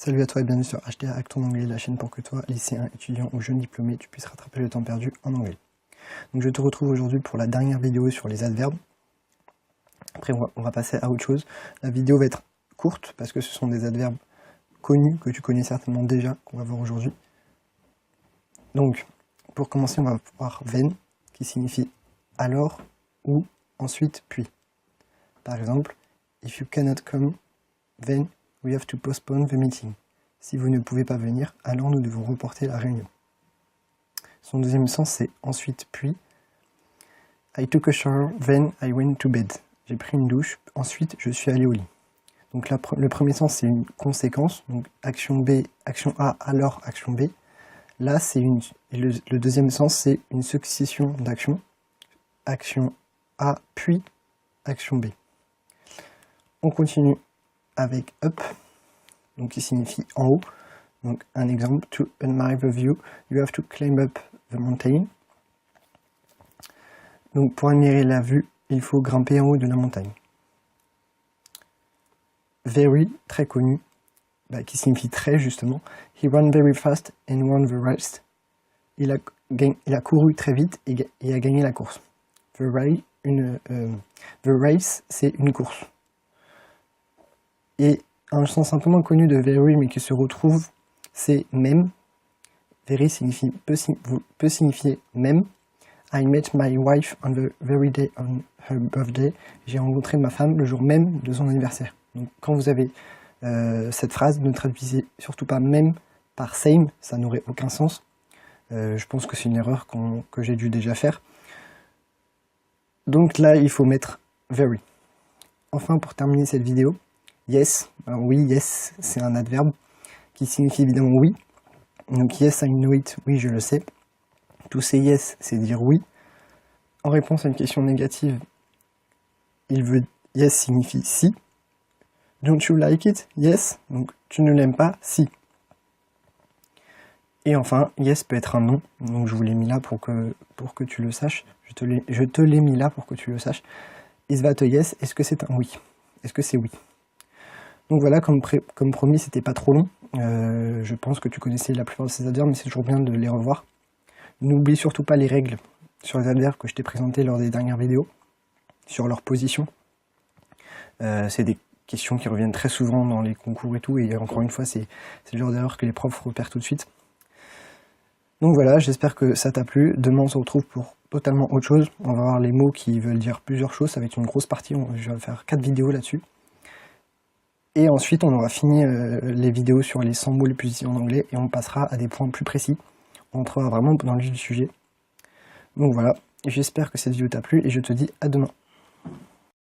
Salut à toi et bienvenue sur HTA Hack ton anglais, la chaîne pour que toi, lycéen, étudiant ou jeune diplômé, tu puisses rattraper le temps perdu en anglais. Donc je te retrouve aujourd'hui pour la dernière vidéo sur les adverbes. Après on va passer à autre chose. La vidéo va être courte parce que ce sont des adverbes connus que tu connais certainement déjà, qu'on va voir aujourd'hui. Donc pour commencer on va voir then, qui signifie alors, ou, ensuite, puis. Par exemple, if you cannot come, then we have to postpone the meeting. Si vous ne pouvez pas venir, alors nous devons reporter la réunion. Son deuxième sens, c'est ensuite, puis. I took a shower, then I went to bed. J'ai pris une douche, ensuite je suis allé au lit. Donc là, le premier sens, c'est une conséquence. Donc action B, action A, alors action B. Là, c'est le deuxième sens, c'est une succession d'actions. Action A, puis action B. On continue avec up, donc qui signifie en haut. Donc un exemple, to admire the view, you have to climb up the mountain. Donc pour admirer la vue, il faut grimper en haut de la montagne. Very, très connu, qui signifie très justement. He ran very fast and won the race. Il a couru très vite et a gagné la course. The race, c'est une course. Et un sens un peu moins connu de very, mais qui se retrouve, c'est même. Very signifie, peut signifier même. I met my wife on the very day on her birthday. J'ai rencontré ma femme le jour même de son anniversaire. Donc quand vous avez cette phrase, ne traduisez surtout pas même par same, ça n'aurait aucun sens. Je pense que c'est une erreur que j'ai dû déjà faire. Donc là, il faut mettre very. Enfin, pour terminer cette vidéo, yes. Alors oui, yes, c'est un adverbe qui signifie évidemment oui. Donc yes, I know it, oui, je le sais. To say yes, c'est dire oui. En réponse à une question négative, yes signifie si. Don't you like it? Yes. Donc tu ne l'aimes pas? Si. Et enfin, yes peut être un non. Donc je vous l'ai mis là pour que tu le saches. Je te l'ai mis là pour que tu le saches. Is that a yes? Est-ce que c'est un oui? Est-ce que c'est oui? Donc voilà, comme promis, c'était pas trop long. Je pense que tu connaissais la plupart de ces adverbes, mais c'est toujours bien de les revoir. N'oublie surtout pas les règles sur les adverbes que je t'ai présentées lors des dernières vidéos, sur leur position. C'est des questions qui reviennent très souvent dans les concours et tout, et encore une fois, c'est le genre d'erreur que les profs repèrent tout de suite. Donc voilà, j'espère que ça t'a plu. Demain, on se retrouve pour totalement autre chose. On va voir les mots qui veulent dire plusieurs choses, ça va être une grosse partie, je vais faire 4 vidéos là-dessus. Et ensuite, on aura fini les vidéos sur les 100 mots les plus utilisés en anglais, et on passera à des points plus précis. On entrera vraiment dans le vif du sujet. Donc voilà, j'espère que cette vidéo t'a plu, et je te dis à demain.